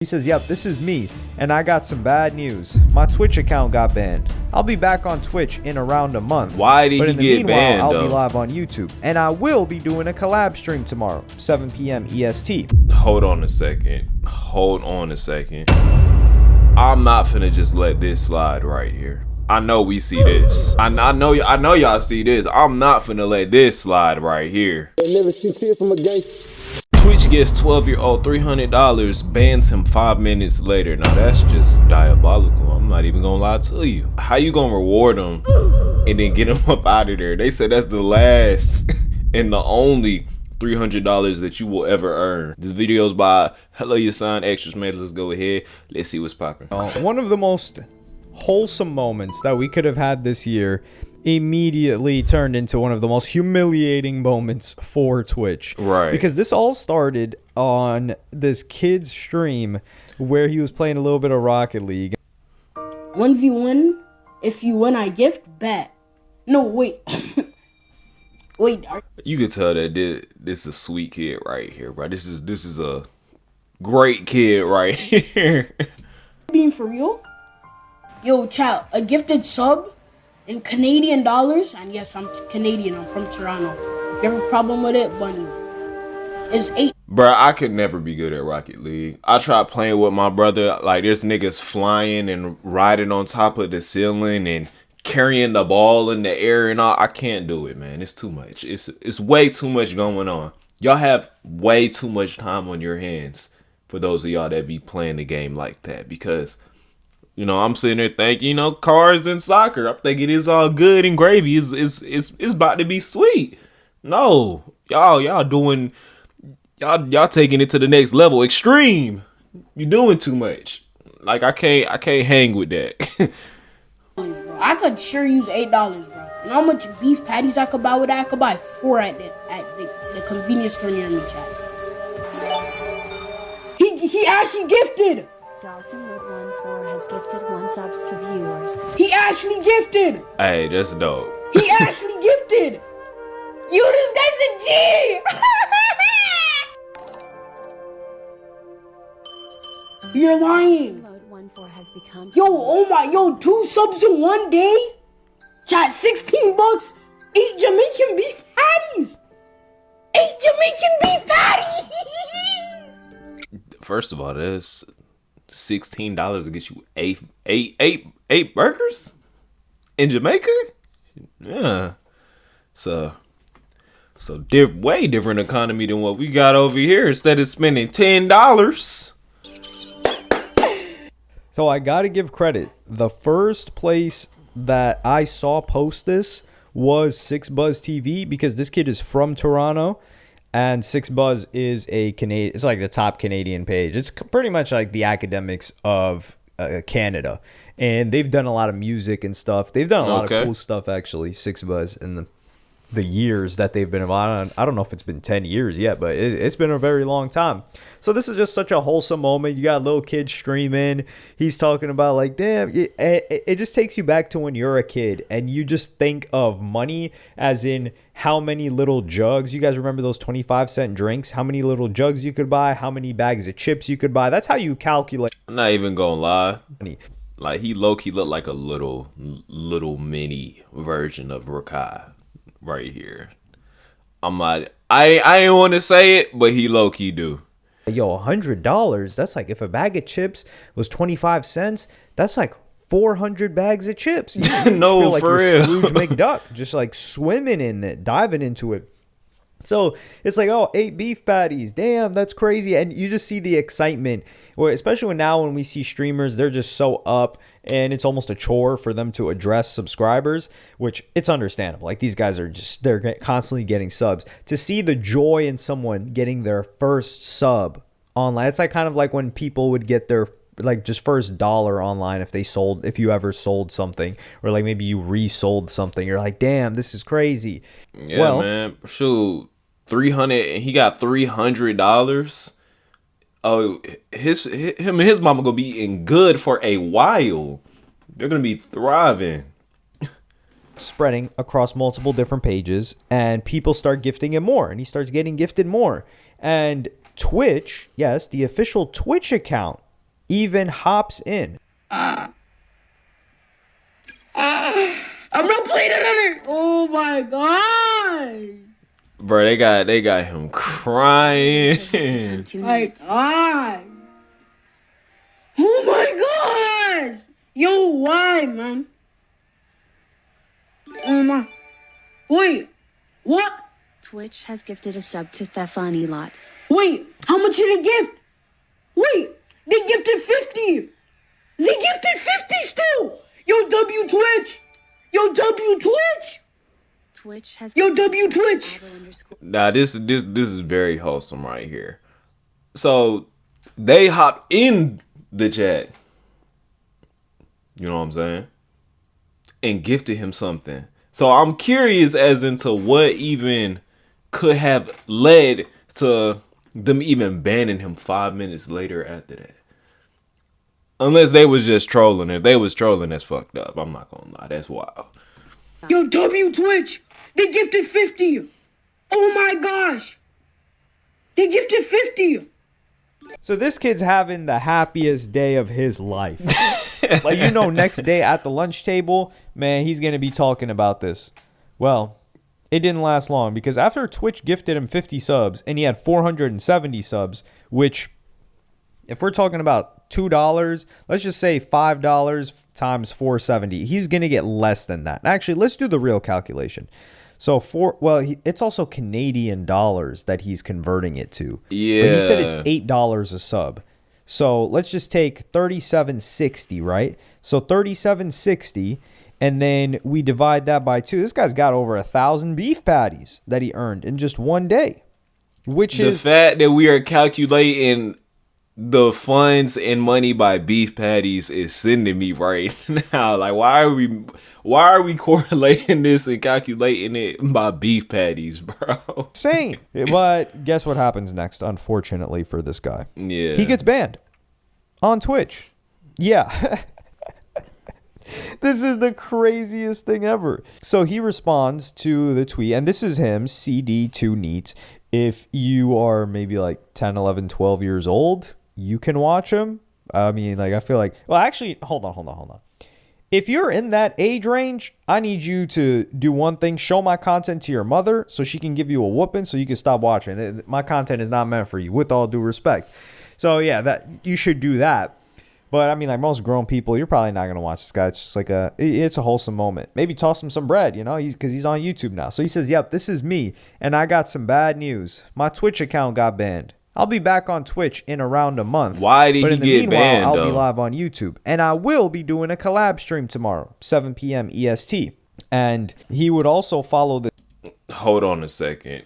He says, yep, this is me, and I got some bad news. My Twitch account got banned. I'll be back on Twitch in around a month. Why did he get banned, I'll though? be live on YouTube, and I will be doing a collab stream tomorrow, 7 p.m. EST. Hold on a second. I'm not finna just let this slide right here. I know we see this. I know y'all see this. I'm not finna let this slide right here. Never see tear from a gay. Twitch gives 12-year-old $300, bans him 5 minutes later. Now that's just diabolical. I'm not even gonna lie to you. How you gonna reward him and then get him up out of there? They said that's the last and the only $300 that you will ever earn. This video is by Hello Your Sign Extras, man. Let's go ahead. Let's see what's popping. One of the most wholesome moments that we could have had this year immediately turned into one of the most humiliating moments for Twitch. Right. Because this all started on this kid's stream where he was playing a little bit of Rocket League. 1v1, if you win, I gift, bet. No, wait. Wait. You can tell that this is a sweet kid right here, bro. This is a great kid right here. Being for real? Yo, chat, a gifted sub in Canadian dollars, and yes, I'm Canadian, I'm from Toronto. You have a problem with it, Bunny? It's 8. Bruh, I could never be good at Rocket League. I tried playing with my brother. Like, there's niggas flying and riding on top of the ceiling and carrying the ball in the air and all. I can't do it, man. It's too much. It's way too much going on. Y'all have way too much time on your hands for those of y'all that be playing the game like that. Because, you know, I'm sitting there thinking, you know, cars and soccer. I'm thinking it's all good and gravy. It's about to be sweet. No, y'all doing, y'all taking it to the next level. Extreme. You're doing too much. Like, I can't hang with that. I could sure use $8, bro. And how much beef patties I could buy with that? I could buy 4 at the convenience store near me, chat. He actually gifted. Dalton14 has gifted 1 subs to viewers. He actually gifted. Hey, that's dope. He actually gifted. Yo, this guy's a G. You're lying. Load14 has become. Yo, oh my, yo, 2 subs in 1 day? Chat, $16. 8 Jamaican beef patties. 8 Jamaican beef patties. First of all, that's $16 to get you eight burgers in Jamaica. Yeah, so way different economy than what we got over here. Instead of spending $10. So I gotta give credit. The first place that I saw post this was 6buzz TV, because this kid is from Toronto, and 6buzz is a Canadian. It's like the top Canadian page. It's pretty much like the academics of Canada, and they've done a lot of music and stuff. They've done a lot of cool stuff, actually. 6buzz in the years that they've been around. I don't know if it's been 10 years yet, but it's been a very long time. So this is just such a wholesome moment. You got a little kid streaming. He's talking about, like, damn, it just takes you back to when you're a kid and you just think of money as in how many little jugs. You guys remember those 25-cent drinks? How many little jugs you could buy? How many bags of chips you could buy? That's how you calculate. I'm not even gonna lie. Money. Like, he low-key looked like a little mini version of Rakai right here. I'm like, I ain't want to say it, but he low-key do. Yo, $100, that's like, if a bag of chips was 25 cents, that's like 400 bags of chips. You No, feel like for you're real. Scrooge McDuck, just like swimming in it, diving into it. So it's like, oh, 8 beef patties. Damn, that's crazy. And you just see the excitement, especially now when we see streamers, they're just so up, and it's almost a chore for them to address subscribers, which it's understandable. Like, these guys they're constantly getting subs. To see the joy in someone getting their first sub online, it's like kind of like when people would get their, like, just first $1 online if you ever sold something, or like maybe you resold something. You're like, damn, this is crazy. Yeah, well, man, shoot, 300, and he got $300. Oh, him and his mama gonna be eating good for a while. They're gonna be thriving. Spreading across multiple different pages, and people start gifting him more, and he starts getting gifted more. And Twitch, yes, the official Twitch account even hops in. I'm not playing another. Oh my god. Bro, they got him crying. My god. Oh my gosh. Yo, why, man? Oh my. Wait. What? Twitch has gifted a sub to Thefani Lot. Wait. How much did they gift? Wait. They gifted 50. They gifted 50 still. Yo, W Twitch. Yo, W Twitch. Twitch has Yo, W Twitch. Nah, this is very wholesome right here. So they hop in the chat. You know what I'm saying? And gifted him something. So I'm curious as into what even could have led to them even banning him 5 minutes later after that. Unless they was just trolling. If they was trolling, that's fucked up. I'm not gonna lie. That's wild. Yo, W Twitch. They gifted 50. Oh my gosh. They gifted 50. So this kid's having the happiest day of his life. Like, you know, next day at the lunch table, man, he's going to be talking about this. Well, it didn't last long because after Twitch gifted him 50 subs and he had 470 subs, which if we're talking about $2, let's just say $5 times 470, he's going to get less than that. Actually, let's do the real calculation. So it's also Canadian dollars that he's converting it to. Yeah. But he said it's $8 a sub. So let's just take $37.60, right? So $37.60, and then we divide that by 2. This guy's got over 1,000 beef patties that he earned in just one day, which The is fact that we are calculating the funds and money by beef patties is sending me right now. Like, why are we correlating this and calculating it by beef patties, bro? insane. But guess what happens next, unfortunately, for this guy? Yeah. He gets banned on Twitch. Yeah. This is the craziest thing ever. So he responds to the tweet, and this is him, CD2Neat. If you are maybe like 10, 11, 12 years old, you can watch him. I mean, like, I feel like, well, actually, hold on. If you're in that age range, I need you to do one thing: show my content to your mother so she can give you a whooping so you can stop watching. My content is not meant for you, with all due respect. So yeah, that you should do that. But I mean, like most grown people, you're probably not gonna watch this guy. It's just like it's a wholesome moment. Maybe toss him some bread, you know, because he's on YouTube now. So he says, "Yep, this is me, and I got some bad news. My Twitch account got banned. I'll be back on Twitch in around a month. Why did he get banned, I'll though? be live on YouTube, and I will be doing a collab stream tomorrow, 7 p.m. EST. And he would also follow the." Hold on a second.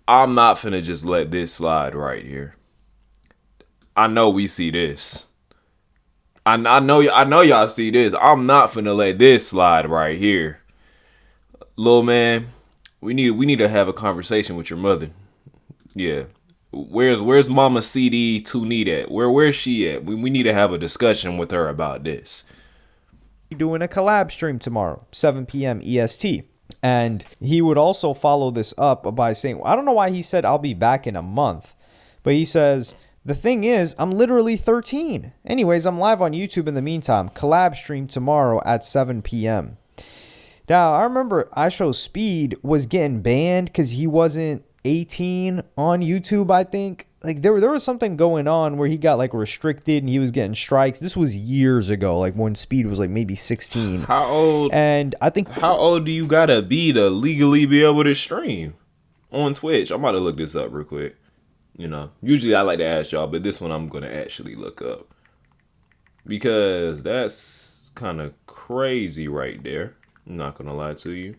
I'm not finna just let this slide right here. I know we see this. I know y'all see this. I'm not finna let this slide right here. Little man, we need to have a conversation with your mother. Yeah. Where's Mama CD2Neat at? Where's she at? We need to have a discussion with her about this. Doing a collab stream tomorrow, 7 p.m. EST. And he would also follow this up by saying, I don't know why he said I'll be back in a month, but he says, the thing is, I'm literally 13. Anyways, I'm live on YouTube in the meantime. Collab stream tomorrow at 7 p.m. Now, I remember iShowSpeed was getting banned because he wasn't 18 on YouTube, I think. Like, there was something going on where he got, like, restricted and he was getting strikes. This was years ago, like, when Speed was, like, maybe 16. How old? And I think... How old do you gotta be to legally be able to stream on Twitch? I'm about to look this up real quick. You know, usually I like to ask y'all, but this one I'm going to actually look up. Because that's kind of crazy right there. I'm not going to lie to you.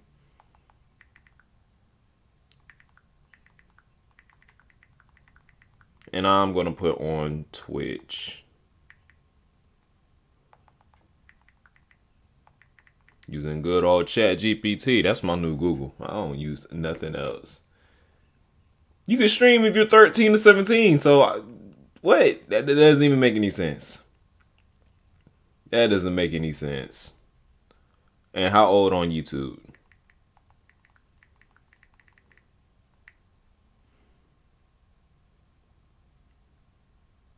And I'm going to put on Twitch. Using good old Chat GPT. That's my new Google. I don't use nothing else. You can stream if you're 13 to 17. So, what? That doesn't even make any sense. That doesn't make any sense. And how old on YouTube?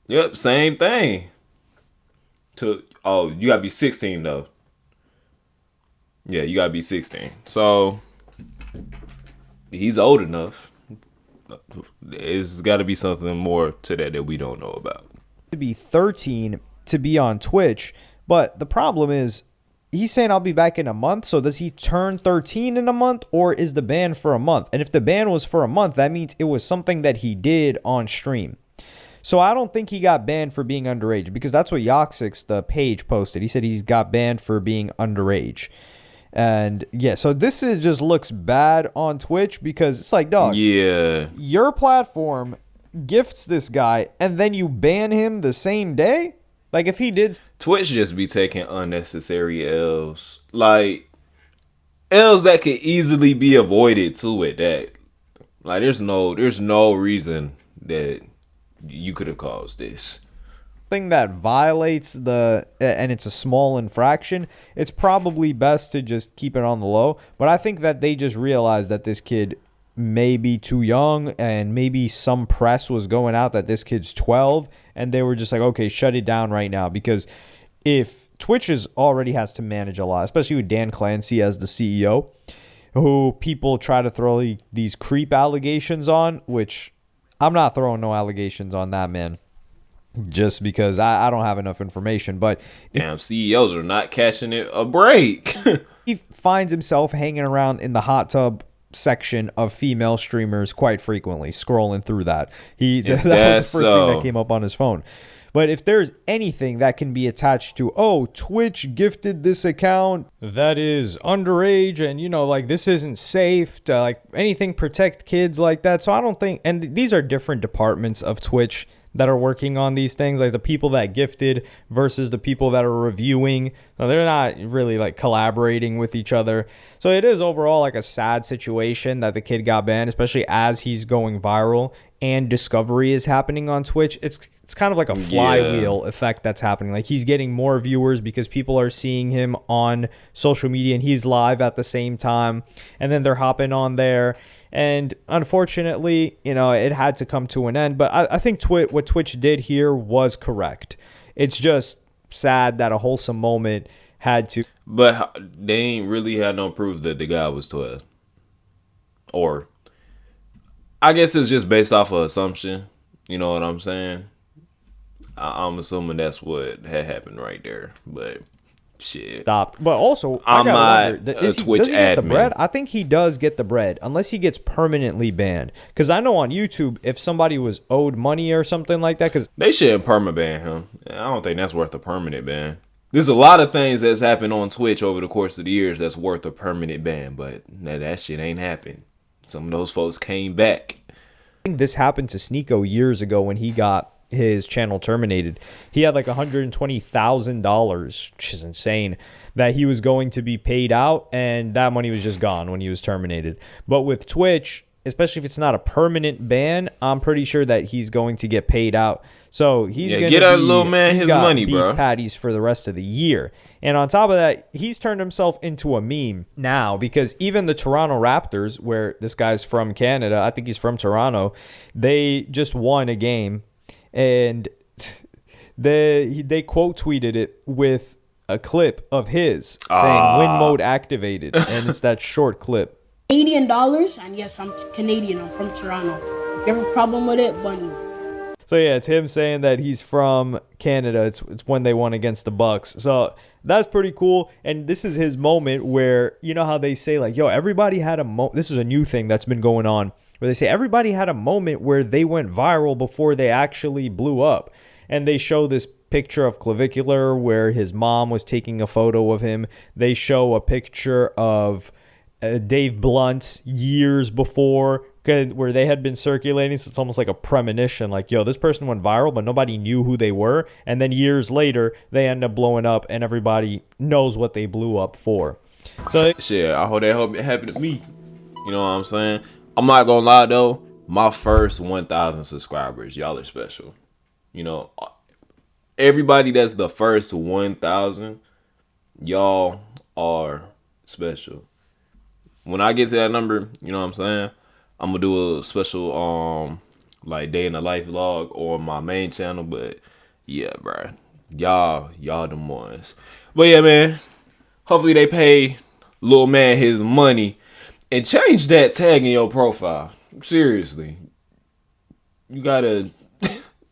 Yep, same thing. You gotta be 16 though. Yeah, you gotta be 16. So he's old enough. It's got to be something more to that we don't know about. To be 13 to be on Twitch, but the problem is he's saying I'll be back in a month. So does he turn 13 in a month, or is the ban for a month? And if the ban was for a month, that means it was something that he did on stream. So I don't think he got banned for being underage, because that's what Yoxix, the page, posted. He said he's got banned for being underage. And yeah, so just looks bad on Twitch, because it's like, dog, yeah, your platform gifts this guy and then you ban him the same day. Like, if he did, Twitch just be taking unnecessary L's, like L's that could easily be avoided too. At that, like, there's no reason that you could have caused this. thing that violates and it's a small infraction, it's probably best to just keep it on the low. But I think that they just realized that this kid may be too young, and maybe some press was going out that this kid's 12, and they were just like, okay, shut it down right now. Because if Twitch already has to manage a lot, especially with Dan Clancy as the CEO, who people try to throw these creep allegations on, which I'm not throwing no allegations on that man, just because I don't have enough information. But damn, CEOs are not catching it a break. he finds himself hanging around in the hot tub section of female streamers quite frequently, scrolling through that. That was the first thing that came up on his phone. But if there's anything that can be attached to, oh, Twitch gifted this account that is underage, and, you know, like, this isn't safe to, like, anything protect kids like that. So I don't think, and these are different departments of Twitch that are working on these things, like the people that gifted versus the people that are reviewing. So they're not really, like, collaborating with each other. So it is overall like a sad situation that the kid got banned, especially as he's going viral and discovery is happening on Twitch. It's kind of like a flywheel effect that's happening. Like, he's getting more viewers because people are seeing him on social media and he's live at the same time, and then they're hopping on there. And unfortunately, you know, it had to come to an end. But I think what Twitch did here was correct. It's just sad that a wholesome moment had to. But they ain't really had no proof that the guy was 12. Or, I guess it's just based off of assumption. You know what I'm saying? I'm assuming that's what had happened right there. But shit. Stop. But also, I'm not a Twitch does he get the admin. bread? I think he does get the bread, unless he gets permanently banned. Because I know on YouTube, if somebody was owed money or something like that, because they shouldn't permaban him. I don't think that's worth a permanent ban. There's a lot of things that's happened on Twitch over the course of the years that's worth a permanent ban, but that shit ain't happened. Some of those folks came back. I think this happened to Sneeko years ago when he got his channel terminated. He had like $120,000, which is insane, that he was going to be paid out, and that money was just gone when he was terminated. But with Twitch, especially if it's not a permanent ban, I'm pretty sure that he's going to get paid out. So he's gonna get a little man his money, beef bro. Patties for the rest of the year. And on top of that, he's turned himself into a meme now, because even the Toronto Raptors, where this guy's from Canada, I think he's from Toronto, they just won a game, and they quote tweeted it with a clip of his saying "win mode activated," and it's that short clip. Canadian dollars, and yes, I'm Canadian. I'm from Toronto. If you have a problem with it, bunny. So yeah, it's him saying that he's from Canada. It's when they won against the Bucks. So that's pretty cool. And this is his moment where, you know how they say, like, yo, everybody had a moment. This is a new thing that's been going on, where they say everybody had a moment where they went viral before they actually blew up. And they show this picture of Clavicular where his mom was taking a photo of him. They show a picture of Dave Blunt years before, where they had been circulating. So it's almost like a premonition, like, yo, this person went viral, but nobody knew who they were. And then years later, they end up blowing up, and everybody knows what they blew up for. So shit, I hope it happened to me. You know what I'm saying? I'm not gonna lie though, my first 1,000 subscribers, y'all are special. You know, everybody that's the first 1,000, y'all are special. When I get to that number, you know what I'm saying, I'm gonna do a special like day in the life vlog or my main channel. But yeah, bro, y'all them ones. But yeah, man, hopefully they pay little man his money and change that tag in your profile. Seriously, you gotta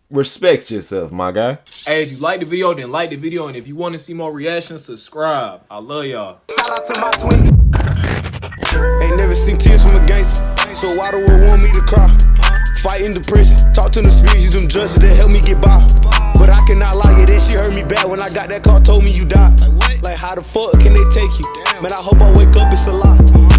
respect yourself, my guy. Hey, if you like the video, then like the video. And if you want to see more reactions, subscribe. I love y'all. Shout out to my twin. Ain't never seen tears from a gangster, so why the world want me to cry? Fighting depression, talk to the spirits, use them judges that help me get by. But I cannot lie, yeah, that shit hurt me bad when I got that call, told me you died. Like how the fuck can they take you? Man, I hope I wake up, it's a lie.